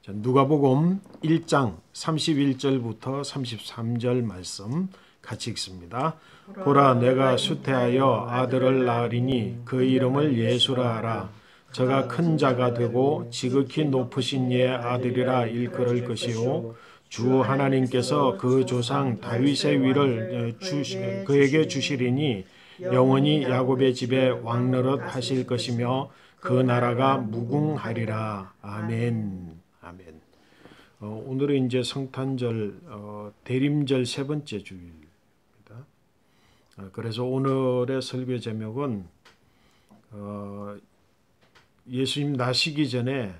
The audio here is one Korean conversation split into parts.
자, 누가복음 1장 31절부터 33절 말씀 같이 읽습니다. 보라, 내가 수태하여 아들을 낳으리니 그 이름을 예수라 하라. 저가 큰 자가 되고 지극히 높으신 이의 아들이라 일컬을 것이요 주 하나님께서 그 조상 다윗의 위를 그에게 주시리니 영원히 야곱의 집에 왕노릇 하실 것이며 그 나라가 무궁하리라. 아멘. 아멘. 오늘은 이제 성탄절 대림절 세 번째 주일입니다. 그래서 오늘의 설교 제목은 예수님 나시기 전에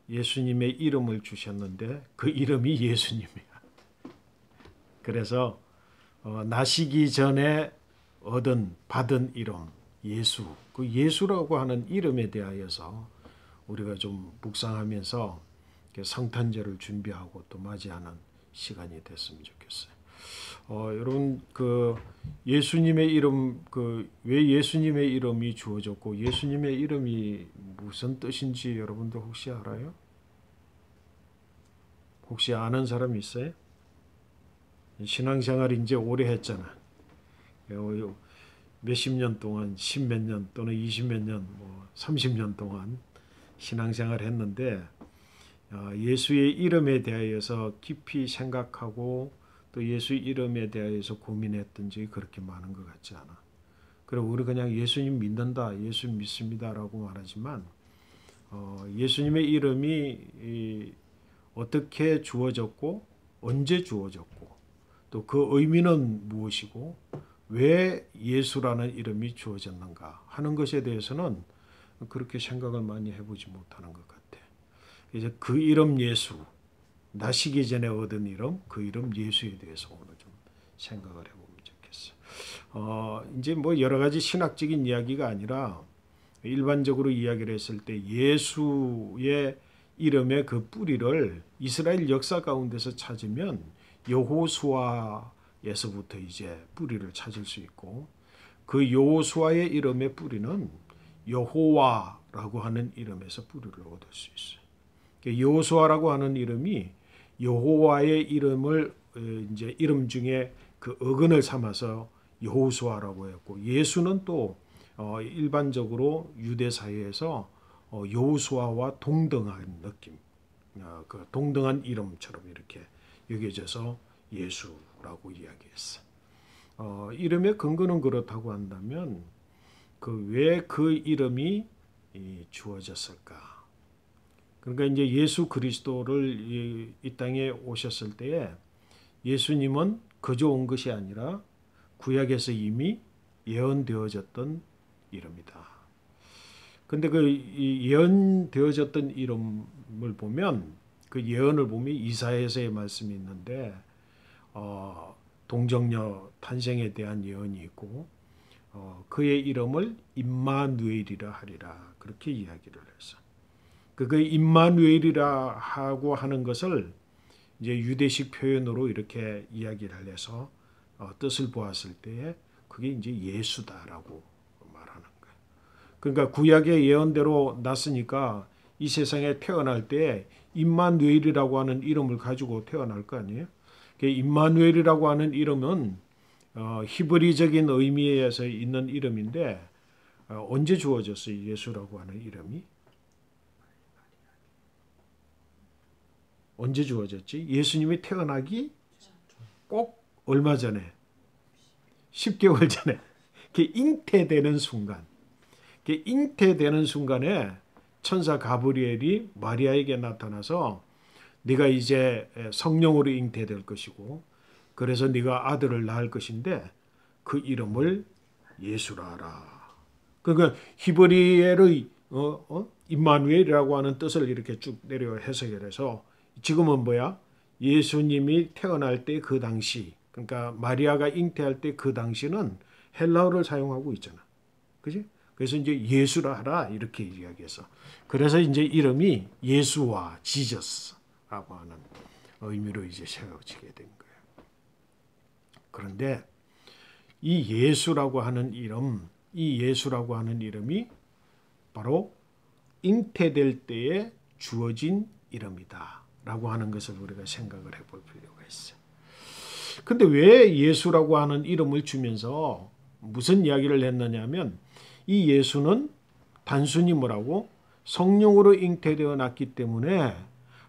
예수님의 이름을 주셨는데 그 이름이 예수님이야. 그래서 나시기 전에 받은 이름 예수, 그 예수라고 하는 이름에 대하여서 우리가 좀 묵상하면서 성탄절을 준비하고 또 맞이하는 시간이 됐으면 좋겠어요. 여러분 그 예수님의 이름 왜 예수님의 이름이 주어졌고 예수님의 이름이 무슨 뜻인지 여러분들 혹시 알아요? 혹시 아는 사람 있어요? 신앙생활 이제 오래 했잖아. 몇십 년 동안, 십몇 년 또는 20몇 년, 30년 동안 신앙생활 했는데 예수의 이름에 대하여서 깊이 생각하고 또 예수 이름에 대하여서 고민했던 적이 그렇게 많은 것 같지 않아. 그리고 우리 그냥 예수님 믿는다, 예수 믿습니다라고 말하지만 예수님의 이름이 어떻게 주어졌고 언제 주어졌고 또 그 의미는 무엇이고 왜 예수라는 이름이 주어졌는가 하는 것에 대해서는 그렇게 생각을 많이 해보지 못하는 것 같아. 이제 그 이름 예수, 나시기 전에 얻은 이름, 그 이름 예수에 대해서 오늘 좀 생각을 해보면 좋겠어. 이제 여러 가지 신학적인 이야기가 아니라 일반적으로 이야기를 했을 때 예수의 이름의 그 뿌리를 이스라엘 역사 가운데서 찾으면 여호수아에서부터 이제 뿌리를 찾을 수 있고 그 여호수아의 이름의 뿌리는 여호와라고 하는 이름에서 뿌리를 얻을 수 있어요. 여호수아라고 하는 이름이 여호와의 이름을 이제 이름 중에 그 어근을 삼아서 여호수아라고 했고 예수는 또 일반적으로 유대 사회에서 여호수아와 동등한 느낌, 그 동등한 이름처럼 이렇게 여겨져서 예수라고 이야기했어. 이름의 근거는 그렇다고 한다면 왜 그 이름이 주어졌을까? 그러니까 이제 예수 그리스도를 이 땅에 오셨을 때에 예수님은 그저 온 것이 아니라 구약에서 이미 예언되어졌던 이름이다. 근데 그 예언되어졌던 이름을 보면 그 예언을 보면 이사야서의 말씀이 있는데 동정녀 탄생에 대한 예언이 있고 그의 이름을 임마누엘이라 하리라 그렇게 이야기를 했어. 그 임마누엘이라 하고 하는 것을 이제 유대식 표현으로 이렇게 이야기를 해서 뜻을 보았을 때에 그게 이제 예수다라고 말하는 거예요. 그러니까 구약의 예언대로 났으니까 이 세상에 태어날 때 임마누엘이라고 하는 이름을 가지고 태어날 거 아니에요. 임마누엘이라고 하는 이름은 히브리적인 의미에서 있는 이름인데 언제 주어졌어요? 예수라고 하는 이름이? 언제 주어졌지? 예수님이 태어나기 꼭 얼마 전에 10개월 전에 잉태되는 순간 잉태되는 순간에 천사 가브리엘이 마리아에게 나타나서 네가 이제 성령으로 잉태될 것이고 그래서 네가 아들을 낳을 것인데 그 이름을 예수라 하라. 그러니까 히브리어의 임마누엘이라고 하는 뜻을 이렇게 쭉 내려 해석을 해서 지금은 뭐야? 예수님이 태어날 때 그 당시, 그러니까 마리아가 잉태할 때 그 당시는 헬라어를 사용하고 있잖아. 그지? 그래서 이제 예수라 하라 이렇게 이야기해서 그래서 이제 이름이 예수와 지저스라고 하는 의미로 이제 세워지게 된 거예요. 그런데 이 예수라고 하는 이름이 바로 잉태될 때에 주어진 이름이다 라고 하는 것을 우리가 생각을 해볼 필요가 있어요. 근데 왜 예수라고 하는 이름을 주면서 무슨 이야기를 했느냐면 이 예수는 단순히 뭐라고 성령으로 잉태되어 났기 때문에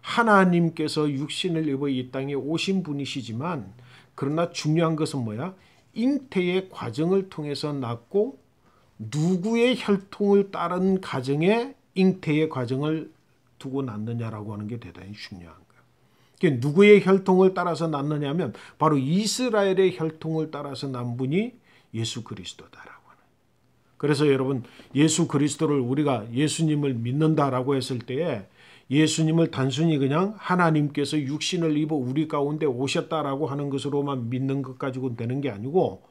하나님께서 육신을 입어 이 땅에 오신 분이시지만 그러나 중요한 것은 뭐야? 잉태의 과정을 통해서 낳고 누구의 혈통을 따른 가정에 잉태의 과정을 두고 낳느냐라고 하는 게 대단히 중요한 거예요. 그러니까 누구의 혈통을 따라서 낳느냐면 바로 이스라엘의 혈통을 따라서 난 분이 예수 그리스도다라고 하는. 그래서 여러분 예수 그리스도를 우리가 예수님을 믿는다라고 했을 때에 예수님을 단순히 그냥 하나님께서 육신을 입어 우리 가운데 오셨다라고 하는 것으로만 믿는 것 가지고는 되는 게 아니고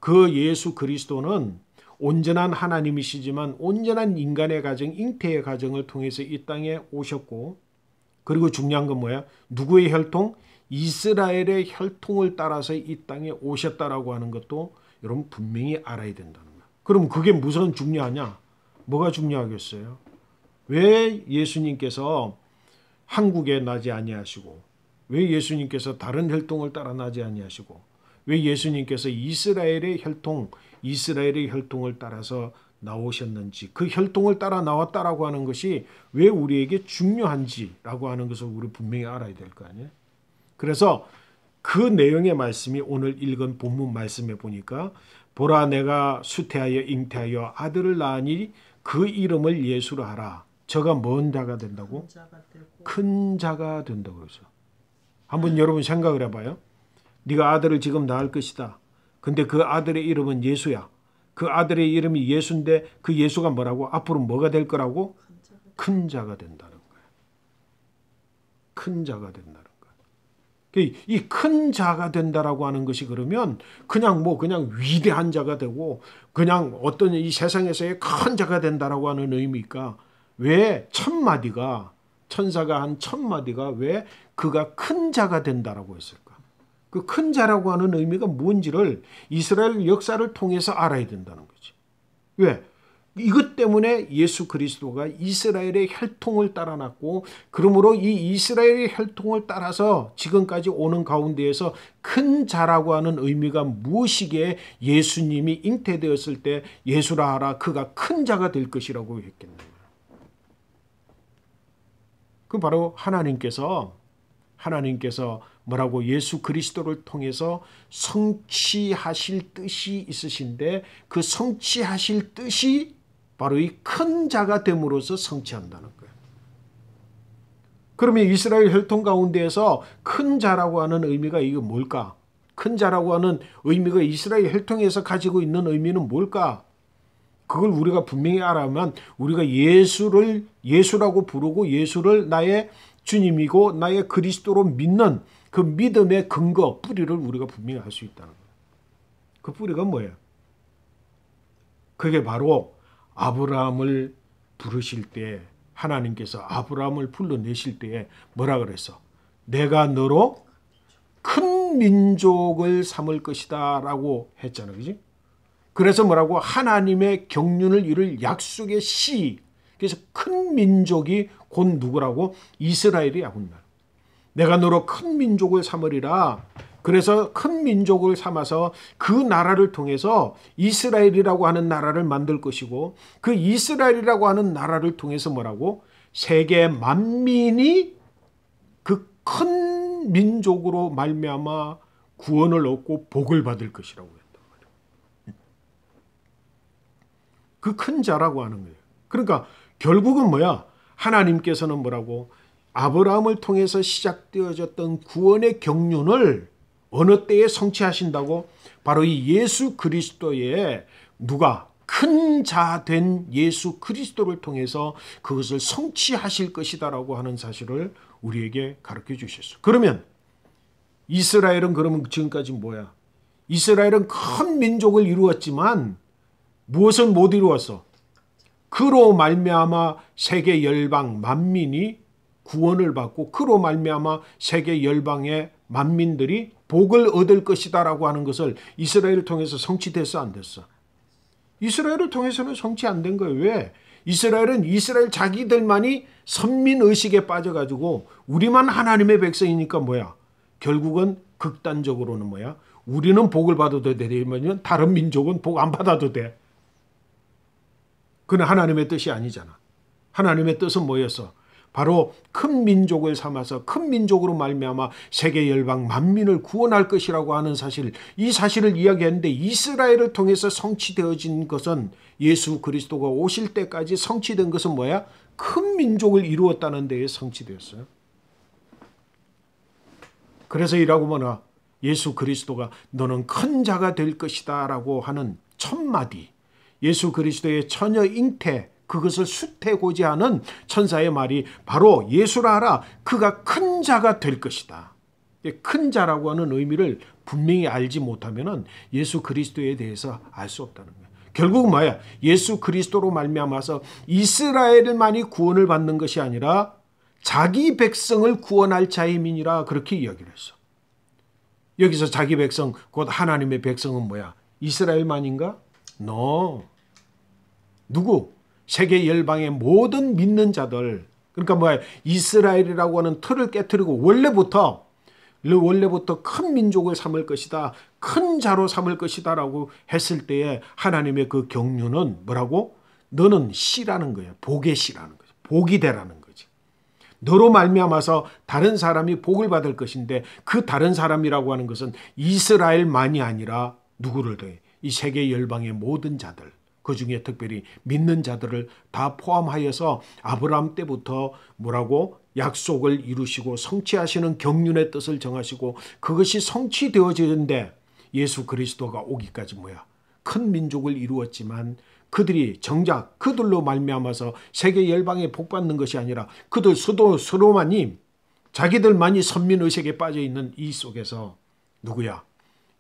그 예수 그리스도는 온전한 하나님이시지만 온전한 인간의 가정, 잉태의 가정을 통해서 이 땅에 오셨고 그리고 중요한 건 뭐야? 누구의 혈통? 이스라엘의 혈통을 따라서 이 땅에 오셨다라고 하는 것도 여러분 분명히 알아야 된다는 거야. 그럼 그게 무슨 중요하냐? 뭐가 중요하겠어요? 왜 예수님께서 한국에 나지 아니하시고 왜 예수님께서 다른 혈통을 따라 나지 아니하시고 왜 예수님께서 이스라엘의 혈통을 따라서 나오셨는지 그 혈통을 따라 나왔다라고 하는 것이 왜 우리에게 중요한지라고 하는 것을 우리 분명히 알아야 될 거 아니에요. 그래서 그 내용의 말씀이 오늘 읽은 본문 말씀에 보니까 보라 내가 수태하여 잉태하여 아들을 낳으니 그 이름을 예수로 하라. 저가 뭔 자가 된다고? 큰 자가 된다고 그러죠. 한번 여러분 생각을 해봐요. 네가 아들을 지금 낳을 것이다. 근데 그 아들의 이름은 예수야. 그 아들의 이름이 예수인데 그 예수가 뭐라고? 앞으로 뭐가 될 거라고? 큰 자가 된다는 거예요. 큰 자가 된다는 거예요. 이 큰 자가 된다라고 하는 것이 그러면 그냥 위대한 자가 되고 그냥 어떤 이 세상에서의 큰 자가 된다라고 하는 의미일까? 왜 천사가 한 1000마디가 왜 그가 큰 자가 된다라고 했을까? 그 큰 자라고 하는 의미가 뭔지를 이스라엘 역사를 통해서 알아야 된다는 거지. 왜? 이것 때문에 예수 그리스도가 이스라엘의 혈통을 따라 났고 그러므로 이 이스라엘의 혈통을 따라서 지금까지 오는 가운데에서 큰 자라고 하는 의미가 무엇이기에 예수님이 잉태되었을 때 예수라 하라 그가 큰 자가 될 것이라고 했겠느냐. 그 바로 하나님께서 뭐라고 예수 그리스도를 통해서 성취하실 뜻이 있으신데 그 성취하실 뜻이 바로 이 큰 자가 됨으로써 성취한다는 거예요. 그러면 이스라엘 혈통 가운데에서 큰 자라고 하는 의미가 이게 뭘까? 큰 자라고 하는 의미가 이스라엘 혈통에서 가지고 있는 의미는 뭘까? 그걸 우리가 분명히 알아야만 우리가 예수라고 부르고 예수를 나의 주님이고 나의 그리스도로 믿는 그 믿음의 근거, 뿌리를 우리가 분명히 알 수 있다는 거예요. 그 뿌리가 뭐예요? 그게 바로 아브라함을 부르실 때 하나님께서 아브라함을 불러내실 때에 뭐라 그랬어? 내가 너로 큰 민족을 삼을 것이다 라고 했잖아. 그지? 그래서 뭐라고? 하나님의 경륜을 이룰 약속의 씨. 그래서 큰 민족이 곧 누구라고? 이스라엘이야. 내가 너로 큰 민족을 삼으리라. 그래서 큰 민족을 삼아서 그 나라를 통해서 이스라엘이라고 하는 나라를 만들 것이고 그 이스라엘이라고 하는 나라를 통해서 뭐라고? 세계 만민이 그 큰 민족으로 말미암아 구원을 얻고 복을 받을 것이라고 했단 말이에요. 그 큰 자라고 하는 거예요. 그러니까 결국은 뭐야? 하나님께서는 뭐라고? 아브라함을 통해서 시작되어졌던 구원의 경륜을 어느 때에 성취하신다고? 바로 이 예수 그리스도의 누가? 큰 자 된 예수 그리스도를 통해서 그것을 성취하실 것이다라고 하는 사실을 우리에게 가르쳐 주셨어요. 그러면 이스라엘은 그러면 지금까지 뭐야? 이스라엘은 큰 민족을 이루었지만 무엇은 못 이루었어? 그로 말미암아 세계 열방 만민이 구원을 받고 그로 말미암아 세계 열방의 만민들이 복을 얻을 것이다라고 하는 것을 이스라엘을 통해서 성취됐어 안 됐어? 이스라엘을 통해서는 성취 안 된 거예요. 왜? 이스라엘은 이스라엘 자기들만이 선민의식에 빠져가지고 우리만 하나님의 백성이니까 뭐야? 결국은 극단적으로는 뭐야? 우리는 복을 받아도 되면 다른 민족은 복 안 받아도 돼. 그건 하나님의 뜻이 아니잖아. 하나님의 뜻은 뭐였어? 바로 큰 민족을 삼아서 큰 민족으로 말미암아 세계 열방 만민을 구원할 것이라고 하는 사실, 이 사실을 이야기했는데 이스라엘을 통해서 성취되어진 것은 예수 그리스도가 오실 때까지 성취된 것은 뭐야? 큰 민족을 이루었다는 데에 성취되었어요. 그래서 이라고 뭐나 예수 그리스도가 너는 큰 자가 될 것이다 라고 하는 첫 마디, 예수 그리스도의 처녀 잉태, 그것을 수태고자 하는 천사의 말이 바로 예수라 하라, 그가 큰 자가 될 것이다. 큰 자라고 하는 의미를 분명히 알지 못하면 예수 그리스도에 대해서 알 수 없다는 거예요. 결국은 뭐야? 예수 그리스도로 말미암아서 이스라엘만이 구원을 받는 것이 아니라 자기 백성을 구원할 자임이니라, 그렇게 이야기를 했어. 여기서 자기 백성, 곧 하나님의 백성은 뭐야? 이스라엘만인가? No. 누구? 세계 열방의 모든 믿는 자들. 그러니까 뭐야? 이스라엘이라고 하는 틀을 깨트리고 원래부터 큰 민족을 삼을 것이다, 큰 자로 삼을 것이다 라고 했을 때에 하나님의 그 경륜은 뭐라고? 너는 씨라는 거야. 복의 씨라는 거지. 복이 되라는 거지. 너로 말미암아서 다른 사람이 복을 받을 것인데, 그 다른 사람이라고 하는 것은 이스라엘만이 아니라 누구를 더해? 이 세계 열방의 모든 자들, 그 중에 특별히 믿는 자들을 다 포함하여서 아브라함 때부터 뭐라고? 약속을 이루시고 성취하시는 경륜의 뜻을 정하시고 그것이 성취되어지는데 예수 그리스도가 오기까지 뭐야? 큰 민족을 이루었지만 그들이 정작 그들로 말미암아서 세계 열방에 복받는 것이 아니라 그들 서로만이 자기들만이 선민의식에 빠져있는 이 속에서 누구야?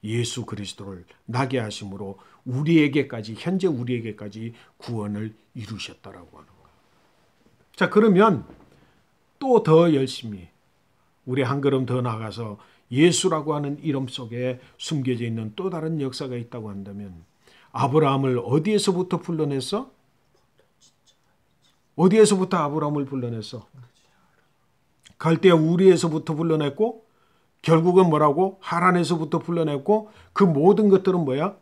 예수 그리스도를 나게 하심으로 우리에게까지, 현재 우리에게까지 구원을 이루셨다라고 하는 거야. 자, 그러면 또 더 열심히 우리 한 걸음 더 나가서 예수라고 하는 이름 속에 숨겨져 있는 또 다른 역사가 있다고 한다면, 아브라함을 어디에서부터 불러냈어? 어디에서부터 아브라함을 불러냈어? 갈대아 우리에서부터 불러냈고, 결국은 뭐라고? 하란에서부터 불러냈고, 그 모든 것들은 뭐야?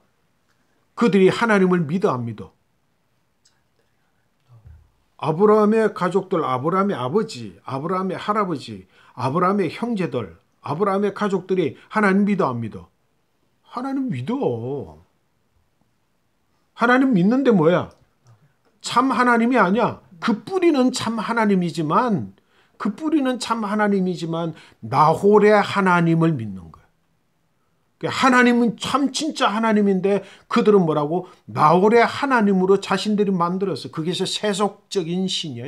그들이 하나님을 믿어 안 믿어? 아브라함의 가족들, 아브라함의 아버지, 아브라함의 할아버지, 아브라함의 형제들, 아브라함의 가족들이 하나님 믿어 안 믿어? 하나님 믿어. 하나님 믿는데 뭐야? 참 하나님이 아니야. 그 뿌리는 참 하나님이지만, 나홀의 하나님을 믿는 거야. 하나님은 참 진짜 하나님인데 그들은 뭐라고? 나홀의 하나님으로 자신들이 만들었어. 그게 세속적인 신이야.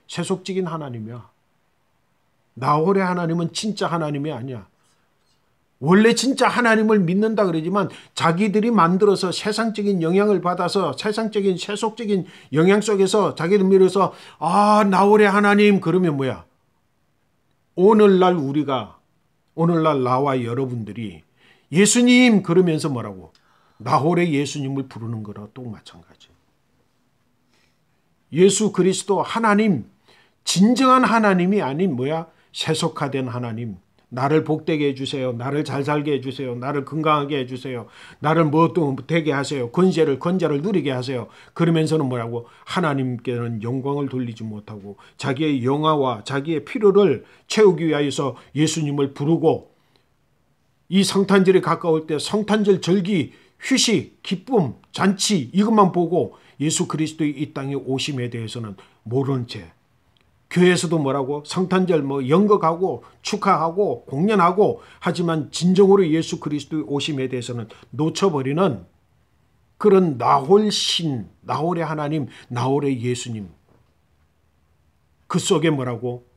세속적인 하나님이야. 나홀의 하나님은 진짜 하나님이 아니야. 원래 진짜 하나님을 믿는다 그러지만 자기들이 만들어서 세상적인 영향을 받아서 세상적인 세속적인 영향 속에서 자기들 밀어서 나홀의 하나님 그러면 뭐야? 오늘날 나와 여러분들이 예수님 그러면서 뭐라고? 나홀의 예수님을 부르는 거랑 또 마찬가지. 예수 그리스도 하나님, 진정한 하나님이 아닌 뭐야? 세속화된 하나님. 나를 복되게 해주세요. 나를 잘 살게 해주세요. 나를 건강하게 해주세요. 나를 뭐또 되게 하세요. 권세를 누리게 하세요. 그러면서는 뭐라고? 하나님께는 영광을 돌리지 못하고 자기의 영화와 자기의 필요를 채우기 위하여서 예수님을 부르고, 이 성탄절이 가까울 때 성탄절 절기, 휴식, 기쁨, 잔치 이것만 보고 예수 그리스도의 이 땅에 오심에 대해서는 모르는 채, 교회에서도 뭐라고? 성탄절 연극하고 축하하고 공연하고 하지만 진정으로 예수 그리스도의 오심에 대해서는 놓쳐버리는 그런 나홀신, 나홀의 하나님, 나홀의 예수님, 그 속에 뭐라고?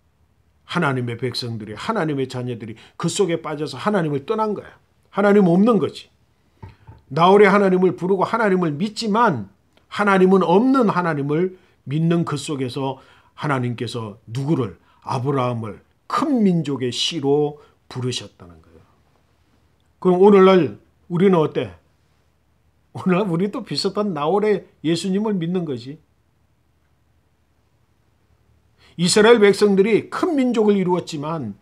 하나님의 백성들이, 하나님의 자녀들이 그 속에 빠져서 하나님을 떠난 거야. 하나님 없는 거지. 나홀의 하나님을 부르고 하나님을 믿지만 하나님은 없는 하나님을 믿는 그 속에서 하나님께서 누구를? 아브라함을 큰 민족의 씨로 부르셨다는 거예요. 그럼 오늘날 우리는 어때? 오늘날 우리도 비슷한 나홀의 예수님을 믿는 거지. 이스라엘 백성들이 큰 민족을 이루었지만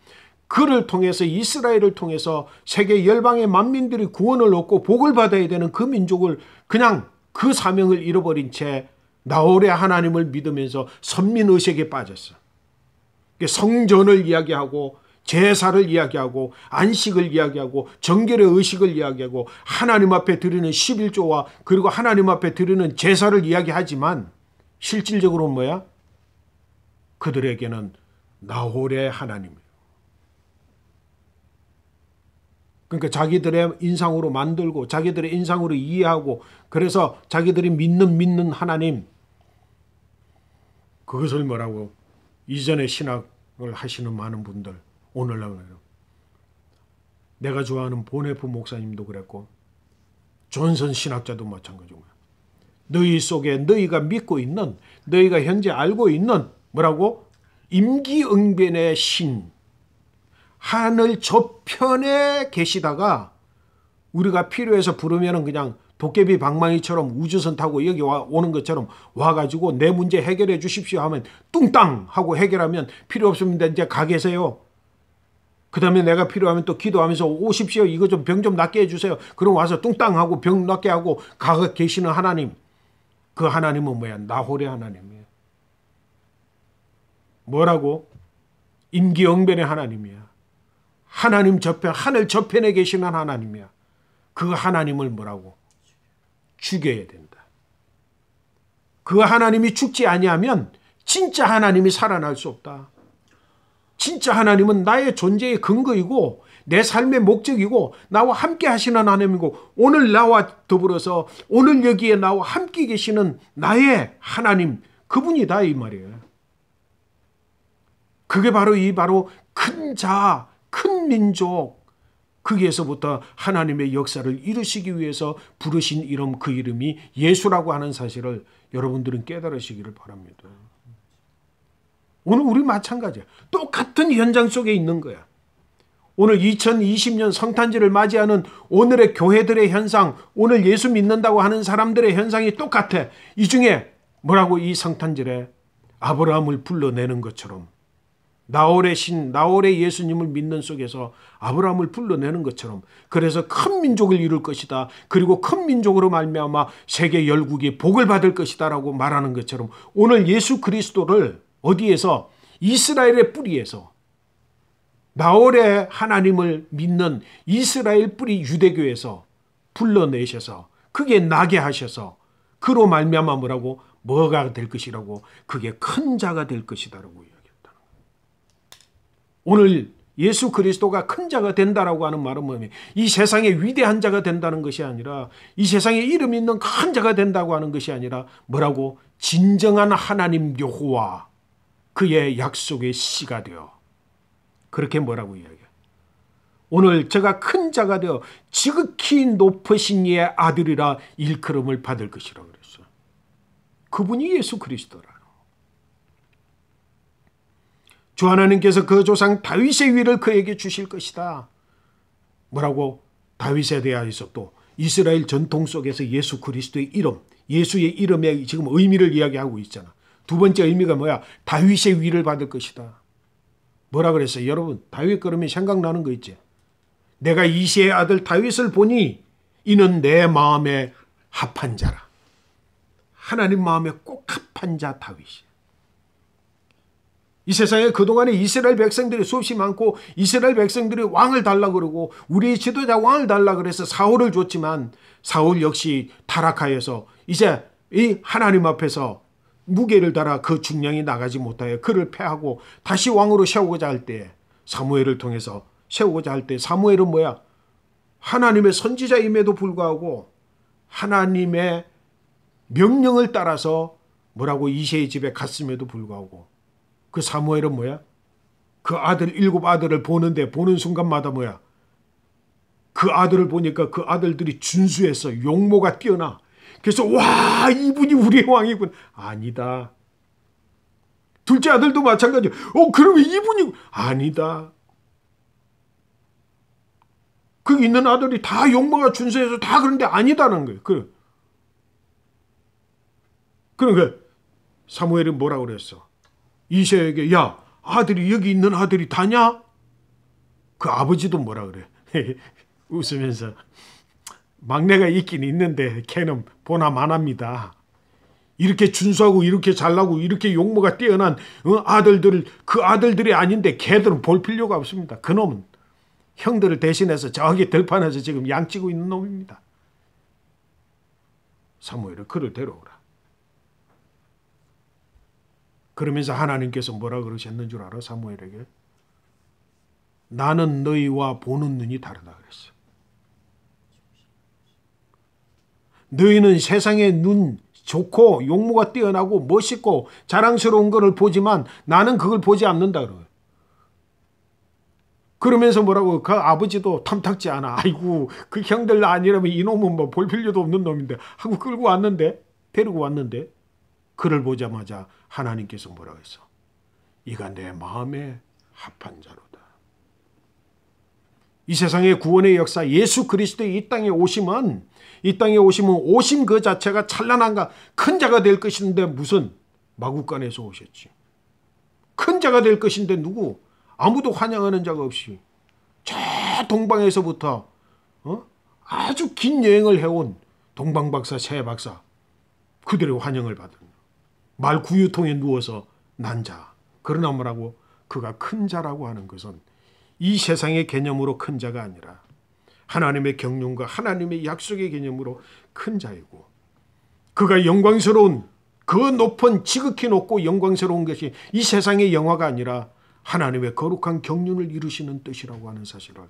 그를 통해서, 이스라엘을 통해서 세계 열방의 만민들이 구원을 얻고 복을 받아야 되는 그 민족을 그냥 그 사명을 잃어버린 채 나홀의 하나님을 믿으면서 선민의식에 빠졌어. 성전을 이야기하고 제사를 이야기하고 안식을 이야기하고 정결의 의식을 이야기하고 하나님 앞에 드리는 11조와 그리고 하나님 앞에 드리는 제사를 이야기하지만 실질적으로는 뭐야? 그들에게는 나홀의 하나님이에요. 그러니까 자기들의 인상으로 만들고 자기들의 인상으로 이해하고 그래서 자기들이 믿는 하나님, 그것을 뭐라고 이전에 신학을 하시는 많은 분들, 오늘날 내가 좋아하는 보네프 목사님도 그랬고 존슨 신학자도 마찬가지고, 너희 속에 너희가 믿고 있는, 너희가 현재 알고 있는 뭐라고? 임기응변의 신, 하늘 저편에 계시다가 우리가 필요해서 부르면 그냥 도깨비 방망이처럼 우주선 타고 여기 오는 것처럼 와가지고 내 문제 해결해 주십시오 하면 뚱땅 하고 해결하면 필요 없습니다. 이제 가 계세요. 그 다음에 내가 필요하면 또 기도하면서 오십시오. 이거 좀 병 좀 낫게 해주세요. 그럼 와서 뚱땅 하고 병 낫게 하고 가 계시는 하나님. 그 하나님은 뭐야? 나홀의 하나님이에요. 뭐라고? 임기응변의 하나님이야. 하나님 저편, 하늘 저편에 계시는 하나님이야. 그 하나님을 뭐라고? 죽여야 된다. 그 하나님이 죽지 아니하면 진짜 하나님이 살아날 수 없다. 진짜 하나님은 나의 존재의 근거이고 내 삶의 목적이고 나와 함께 하시는 하나님이고 오늘 나와 더불어서 오늘 여기에 나와 함께 계시는 나의 하나님, 그분이다 이 말이에요. 그게 바로 큰 자, 큰 민족, 거기에서부터 하나님의 역사를 이루시기 위해서 부르신 이름, 그 이름이 예수라고 하는 사실을 여러분들은 깨달으시기를 바랍니다. 오늘 우리 마찬가지야. 똑같은 현장 속에 있는 거야. 오늘 2020년 성탄절을 맞이하는 오늘의 교회들의 현상, 오늘 예수 믿는다고 하는 사람들의 현상이 똑같아. 이 중에 뭐라고? 이 성탄절에 아브라함을 불러내는 것처럼, 나홀의 신, 나홀의 예수님을 믿는 속에서 아브라함을 불러내는 것처럼, 그래서 큰 민족을 이룰 것이다. 그리고 큰 민족으로 말미암아 세계 열국이 복을 받을 것이다 라고 말하는 것처럼 오늘 예수 그리스도를 어디에서? 이스라엘의 뿌리에서, 나홀의 하나님을 믿는 이스라엘 뿌리 유대교에서 불러내셔서 그게 나게 하셔서 그로 말미암아 뭐라고? 뭐가 될 것이라고? 그게 큰 자가 될 것이다라고 이야기했다는 거예요. 오늘 예수 그리스도가 큰 자가 된다라고 하는 말은 뭐냐면 이 세상에 위대한 자가 된다는 것이 아니라, 이 세상에 이름 있는 큰 자가 된다고 하는 것이 아니라 뭐라고? 진정한 하나님 여호와, 그의 약속의 씨가 되어, 그렇게 뭐라고 이야기해요? 오늘 제가 큰 자가 되어 지극히 높으신 이의 아들이라 일컬음을 받을 것이라고 그랬어요. 그분이 예수 그리스도라. 주 하나님께서 그 조상 다윗의 위를 그에게 주실 것이다. 뭐라고? 다윗에 대하여서 또 이스라엘 전통 속에서 예수 그리스도의 이름, 예수의 이름의 지금 의미를 이야기하고 있잖아. 두 번째 의미가 뭐야? 다윗의 위를 받을 것이다. 뭐라 그랬어요? 여러분, 다윗 그러면 생각나는 거 있지? 내가 이새의 아들 다윗을 보니 이는 내 마음에 합한 자라. 하나님 마음에 꼭 합한 자 다윗이야. 이 세상에 그동안에 이스라엘 백성들이 수없이 많고 이스라엘 백성들이 왕을 달라 그러고 우리의 지도자 왕을 달라 그래서 사울을 줬지만 사울 역시 타락하여서 이제 이 하나님 앞에서 무게를 달아 그 중량이 나가지 못하여 그를 패하고 다시 왕으로 세우고자 할 때, 사무엘을 통해서 세우고자 할 때, 사무엘은 뭐야? 하나님의 선지자임에도 불구하고 하나님의 명령을 따라서 뭐라고? 이새의 집에 갔음에도 불구하고 그 사무엘은 뭐야? 그 아들 7 아들을 보는데 보는 순간마다 뭐야? 그 아들을 보니까 그 아들들이 준수해서 용모가 뛰어나. 그래서 와, 이분이 우리의 왕이군. 아니다. 둘째 아들도 마찬가지야. 그러면 이분이 아니다. 거기 있는 아들이 다 용모가 준수해서 다 그런데 아니다는 거예요. 그러니까 사무엘이 뭐라고 그랬어? 이세에게 야, 아들이 여기 있는 아들이 다냐? 그 아버지도 뭐라 그래? 웃으면서 막내가 있긴 있는데 걔는 보남 안 합니다. 이렇게 준수하고 이렇게 잘나고 이렇게 용모가 뛰어난 아들들을 그 아들들이 아닌데 걔들은 볼 필요가 없습니다. 그놈은 형들을 대신해서 저기 들판에서 지금 양치고 있는 놈입니다. 사무엘은 그를 데려오라. 그러면서 하나님께서 뭐라 그러셨는 줄 알아? 사무엘에게 나는 너희와 보는 눈이 다르다 그랬어. 너희는 세상의 눈 좋고 용모가 뛰어나고 멋있고 자랑스러운 것을 보지만 나는 그걸 보지 않는다 그래요. 그러면서 뭐라고 그 아버지도 탐탁지 않아. 아이고 그 형들 아니라면 이놈은 뭐 볼 필요도 없는 놈인데 하고 끌고 왔는데 데리고 왔는데 그를 보자마자 하나님께서 뭐라고 했어? 이가 내 마음에 합한 자로다. 이 세상의 구원의 역사 예수 그리스도의 이 땅에 오시면 오심 그 자체가 찬란한가 큰 자가 될 것인데 무슨 마구간에서 오셨지. 큰 자가 될 것인데 누구? 아무도 환영하는 자가 없이 저 동방에서부터 아주 긴 여행을 해온 동방박사, 새박사 그들의 환영을 받은 말 구유통에 누워서 난 자. 그러나 뭐라고? 그가 큰 자라고 하는 것은 이 세상의 개념으로 큰 자가 아니라 하나님의 경륜과 하나님의 약속의 개념으로 큰 자이고 그가 영광스러운 그 높은 지극히 높고 영광스러운 것이 이 세상의 영화가 아니라 하나님의 거룩한 경륜을 이루시는 뜻이라고 하는 사실을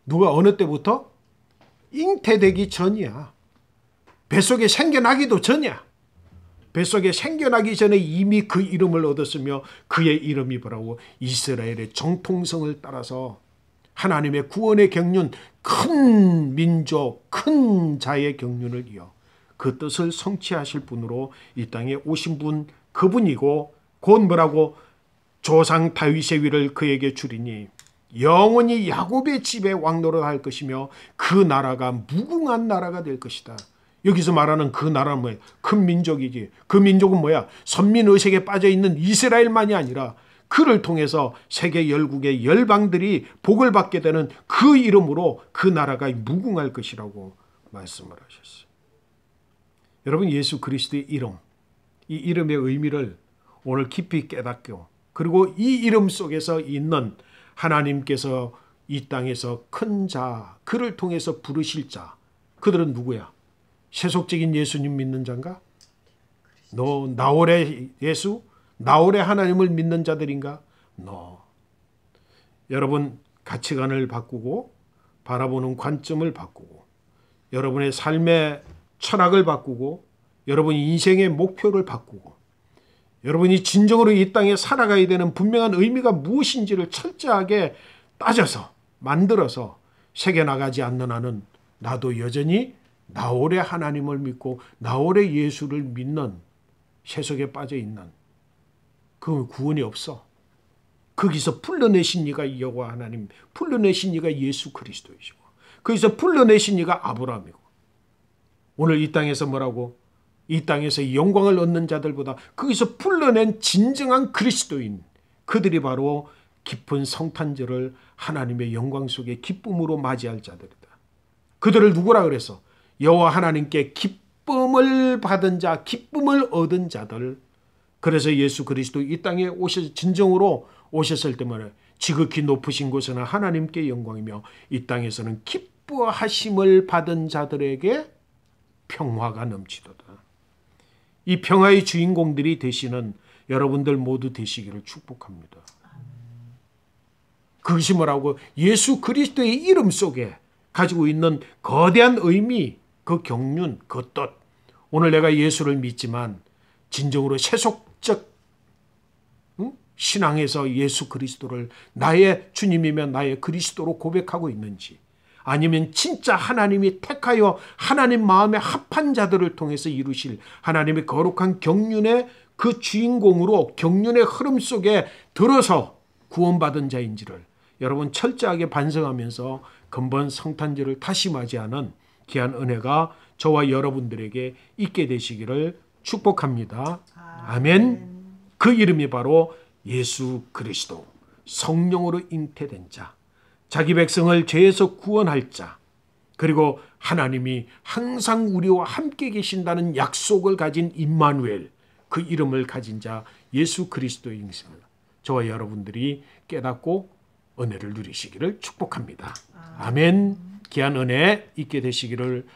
누가 어느 때부터? 잉태되기 전이야. 뱃속에 생겨나기도 전이야. 뱃속에 생겨나기 전에 이미 그 이름을 얻었으며 그의 이름이 뭐라고? 이스라엘의 정통성을 따라서 하나님의 구원의 경륜, 큰 민족, 큰 자의 경륜을 이어 그 뜻을 성취하실 분으로 이 땅에 오신 분 그분이고 곧 뭐라고? 조상 다윗의 위를 그에게 주리니 영원히 야곱의 집에 왕노릇할 것이며 그 나라가 무궁한 나라가 될 것이다. 여기서 말하는 그 나라는 뭐야? 큰 민족이지. 그 민족은 뭐야? 선민의식에 빠져있는 이스라엘만이 아니라 그를 통해서 세계 열국의 열방들이 복을 받게 되는 그 이름으로 그 나라가 무궁할 것이라고 말씀을 하셨어요. 여러분 예수 그리스도의 이름, 이 이름의 의미를 오늘 깊이 깨닫고 그리고 이 이름 속에서 있는 하나님께서 이 땅에서 큰 자, 그를 통해서 부르실 자, 그들은 누구야? 세속적인 예수님 믿는 자인가? 너 나홀의 예수? 나홀의 하나님을 믿는 자들인가? No. 여러분 가치관을 바꾸고 바라보는 관점을 바꾸고 여러분의 삶의 철학을 바꾸고 여러분 인생의 목표를 바꾸고 여러분이 진정으로 이 땅에 살아가야 되는 분명한 의미가 무엇인지를 철저하게 따져서 만들어서 새겨나가지 않는 한은 나도 여전히 나홀의 하나님을 믿고 나홀의 예수를 믿는 세속에 빠져있는 그 구원이 없어. 거기서 풀러내신 이가 여호와 하나님, 풀러내신 이가 예수 그리스도이시고 거기서 풀러내신 이가 아브라함이고 오늘 이 땅에서 뭐라고? 이 땅에서 영광을 얻는 자들보다 거기서 풀러낸 진정한 그리스도인 그들이 바로 깊은 성탄절을 하나님의 영광 속에 기쁨으로 맞이할 자들이다. 그들을 누구라 그랬어? 여호와 하나님께 기쁨을 받은 자, 기쁨을 얻은 자들. 그래서 예수 그리스도 이 땅에 진정으로 오셨을 때마다 지극히 높으신 곳에는 하나님께 영광이며 이 땅에서는 기뻐하심을 받은 자들에게 평화가 넘치도다. 이 평화의 주인공들이 되시는 여러분들 모두 되시기를 축복합니다. 그것이 뭐라고? 예수 그리스도의 이름 속에 가지고 있는 거대한 의미, 그 경륜, 그 뜻. 오늘 내가 예수를 믿지만 진정으로 세속적 신앙에서 예수 그리스도를 나의 주님이며 나의 그리스도로 고백하고 있는지 아니면 진짜 하나님이 택하여 하나님 마음에 합한 자들을 통해서 이루실 하나님의 거룩한 경륜의 그 주인공으로 경륜의 흐름 속에 들어서 구원받은 자인지를 여러분 철저하게 반성하면서 근본 성탄절을 다시 맞이하는 귀한 은혜가 저와 여러분들에게 있게 되시기를 축복합니다. 아멘. 그 이름이 바로 예수 그리스도, 성령으로 잉태된 자, 자기 백성을 죄에서 구원할 자, 그리고 하나님이 항상 우리와 함께 계신다는 약속을 가진 임마누엘, 그 이름을 가진 자 예수 그리스도의 것입니다. 저와 여러분들이 깨닫고 은혜를 누리시기를 축복합니다. 아멘. 귀한 은혜 있게 되시기를